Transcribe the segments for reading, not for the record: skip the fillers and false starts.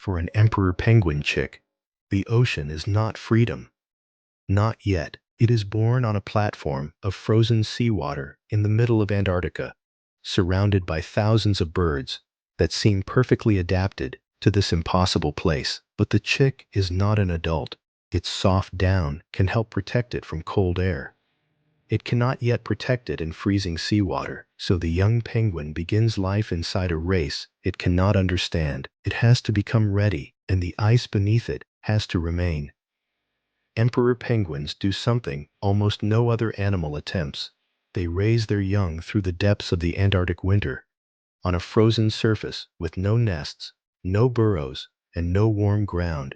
For an emperor penguin chick, the ocean is not freedom. Not yet. It is born on a platform of frozen seawater in the middle of Antarctica, surrounded by thousands of birds that seem perfectly adapted to this impossible place. But the chick is not an adult. Its soft down can help protect it from cold air. It cannot yet protect it in freezing seawater, so the young penguin begins life inside a race it cannot understand. It has to become ready, and the ice beneath it has to remain. Emperor penguins do something almost no other animal attempts. They raise their young through the depths of the Antarctic winter, on a frozen surface with no nests, no burrows, and no warm ground.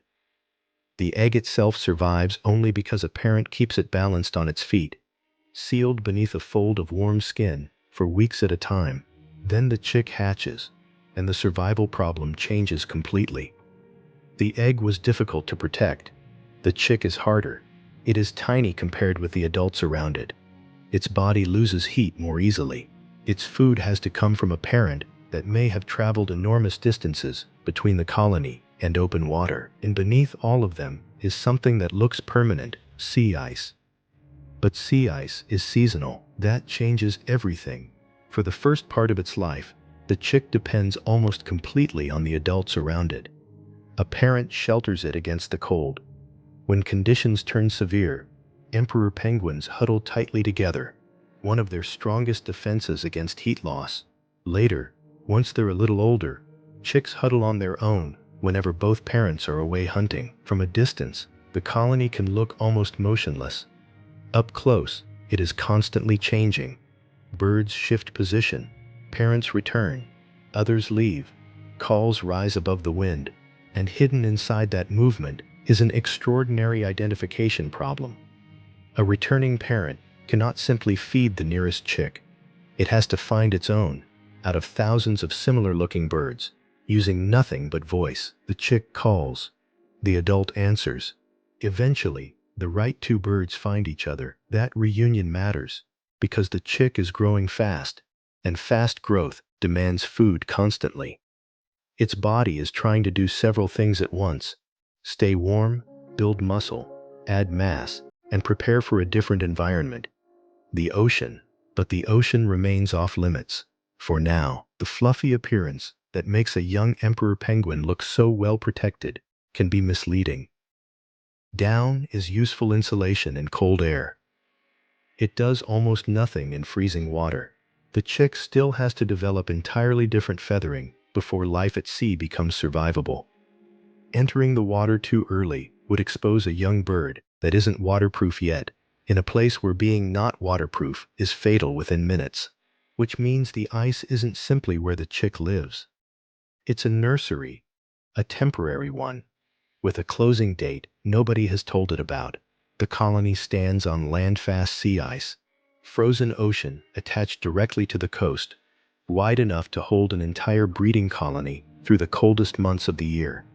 The egg itself survives only because a parent keeps it balanced on its feet, sealed beneath a fold of warm skin for weeks at a time. Then the chick hatches, and the survival problem changes completely. The egg was difficult to protect. The chick is harder. It is tiny compared with the adults around it. Its body loses heat more easily. Its food has to come from a parent that may have traveled enormous distances between the colony and open water. And beneath all of them is something that looks permanent: sea ice. But sea ice is seasonal. That changes everything. For the first part of its life, the chick depends almost completely on the adults around it. A parent shelters it against the cold. When conditions turn severe, emperor penguins huddle tightly together, one of their strongest defenses against heat loss. Later, once they're a little older, chicks huddle on their own whenever both parents are away hunting. From a distance, the colony can look almost motionless. Up close, it is constantly changing. Birds shift position, parents return, others leave, calls rise above the wind, and hidden inside that movement is an extraordinary identification problem. A returning parent cannot simply feed the nearest chick. It has to find its own, out of thousands of similar-looking birds, using nothing but voice. The chick calls. The adult answers. Eventually, the right two birds find each other. That reunion matters, because the chick is growing fast, and fast growth demands food constantly. Its body is trying to do several things at once: stay warm, build muscle, add mass, and prepare for a different environment. The ocean. But the ocean remains off limits. For now, the fluffy appearance that makes a young emperor penguin look so well protected can be misleading. Down is useful insulation in cold air. It does almost nothing in freezing water. The chick still has to develop entirely different feathering before life at sea becomes survivable. Entering the water too early would expose a young bird that isn't waterproof yet, in a place where being not waterproof is fatal within minutes. Which means the ice isn't simply where the chick lives. It's a nursery, a temporary one, with a closing date nobody has told it about. The colony stands on land-fast sea ice, frozen ocean attached directly to the coast, wide enough to hold an entire breeding colony through the coldest months of the year.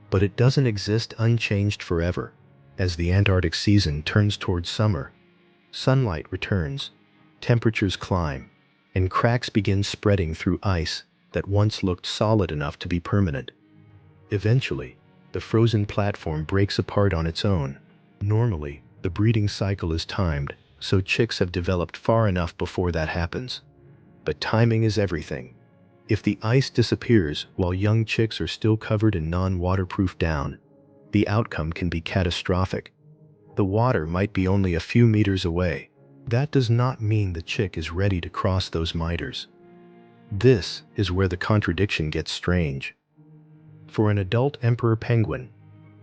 But it doesn't exist unchanged forever. As the Antarctic season turns towards summer, sunlight returns, temperatures climb, and cracks begin spreading through ice that once looked solid enough to be permanent. Eventually, the frozen platform breaks apart on its own. Normally, the breeding cycle is timed, so chicks have developed far enough before that happens. But timing is everything. If the ice disappears while young chicks are still covered in non-waterproof down, the outcome can be catastrophic. The water might be only a few meters away. That does not mean the chick is ready to cross those meters. This is where the contradiction gets strange. For an adult emperor penguin,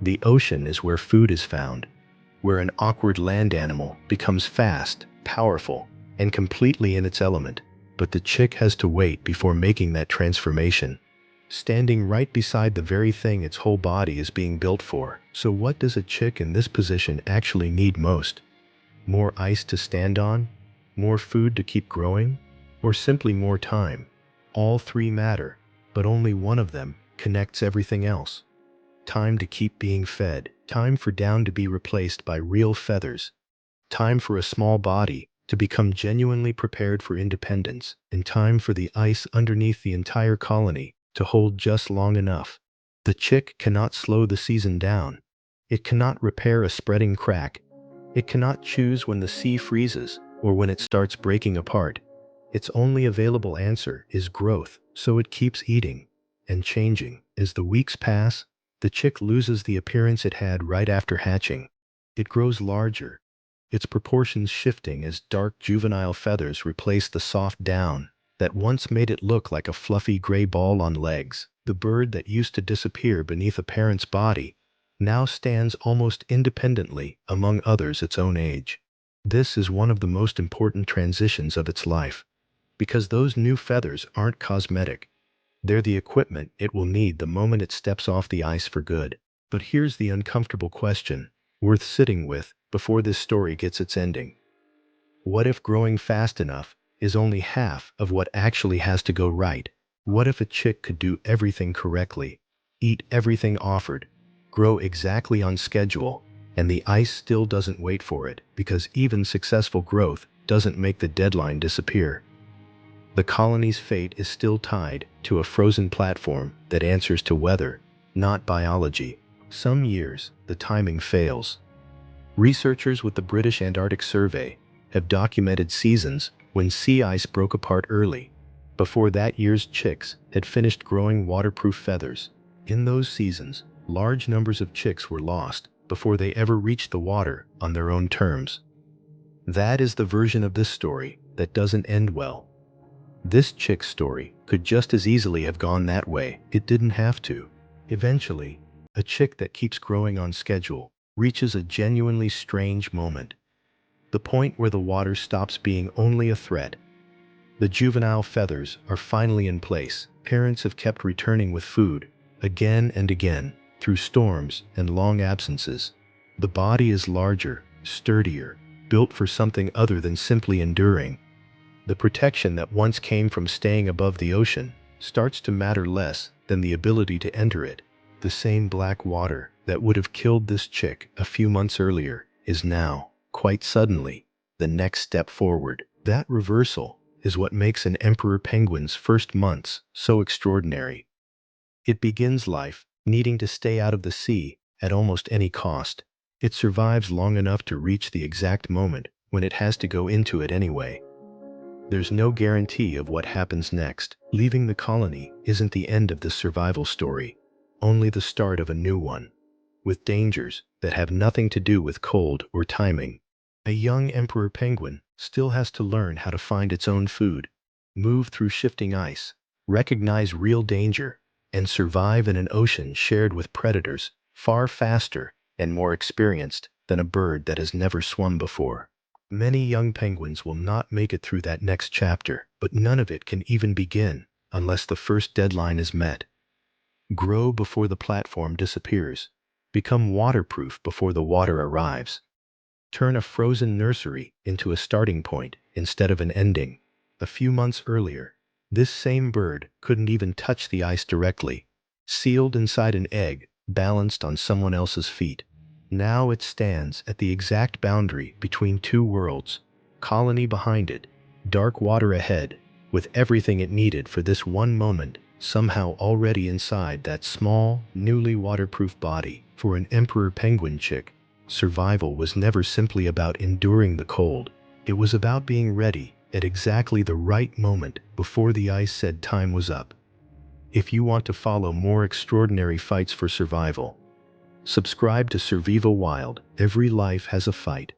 the ocean is where food is found, where an awkward land animal becomes fast, powerful, and completely in its element. But the chick has to wait before making that transformation, standing right beside the very thing its whole body is being built for. So what does a chick in this position actually need most? More ice to stand on? More food to keep growing? Or simply more time? All three matter, but only one of them connects everything else. Time to keep being fed, time for down to be replaced by real feathers, time for a small body to become genuinely prepared for independence, and time for the ice underneath the entire colony to hold just long enough. The chick cannot slow the season down. It cannot repair a spreading crack. It cannot choose when the sea freezes or when it starts breaking apart. Its only available answer is growth, so it keeps eating and changing. As the weeks pass, the chick loses the appearance it had right after hatching. It grows larger, its proportions shifting as dark juvenile feathers replace the soft down that once made it look like a fluffy gray ball on legs. The bird that used to disappear beneath a parent's body now stands almost independently among others its own age. This is one of the most important transitions of its life, because those new feathers aren't cosmetic. They're the equipment it will need the moment it steps off the ice for good. But here's the uncomfortable question, worth sitting with before this story gets its ending. What if growing fast enough is only half of what actually has to go right? What if a chick could do everything correctly, eat everything offered, grow exactly on schedule, and the ice still doesn't wait for it, because even successful growth doesn't make the deadline disappear? The colony's fate is still tied to a frozen platform that answers to weather, not biology. Some years, the timing fails. Researchers with the British Antarctic Survey have documented seasons when sea ice broke apart early, before that year's chicks had finished growing waterproof feathers. In those seasons, large numbers of chicks were lost before they ever reached the water on their own terms. That is the version of this story that doesn't end well. This chick's story could just as easily have gone that way. It didn't have to. Eventually, a chick that keeps growing on schedule reaches a genuinely strange moment. The point where the water stops being only a threat. The juvenile feathers are finally in place. Parents have kept returning with food, again and again, through storms and long absences. The body is larger, sturdier, built for something other than simply enduring. The protection that once came from staying above the ocean starts to matter less than the ability to enter it. The same black water that would have killed this chick a few months earlier is now, quite suddenly, the next step forward. That reversal is what makes an emperor penguin's first months so extraordinary. It begins life needing to stay out of the sea at almost any cost. It survives long enough to reach the exact moment when it has to go into it anyway. There's no guarantee of what happens next. Leaving the colony isn't the end of the survival story, only the start of a new one, with dangers that have nothing to do with cold or timing. A young emperor penguin still has to learn how to find its own food, move through shifting ice, recognize real danger, and survive in an ocean shared with predators far faster and more experienced than a bird that has never swum before. Many young penguins will not make it through that next chapter, but none of it can even begin unless the first deadline is met. Grow before the platform disappears. Become waterproof before the water arrives. Turn a frozen nursery into a starting point instead of an ending. A few months earlier, this same bird couldn't even touch the ice directly, sealed inside an egg, balanced on someone else's feet. Now it stands at the exact boundary between two worlds, colony behind it, dark water ahead, with everything it needed for this one moment somehow already inside that small, newly waterproof body. For an emperor penguin chick, survival was never simply about enduring the cold. It was about being ready at exactly the right moment before the ice said time was up. If you want to follow more extraordinary fights for survival, subscribe to SURVIVA WILD. Every life has a fight.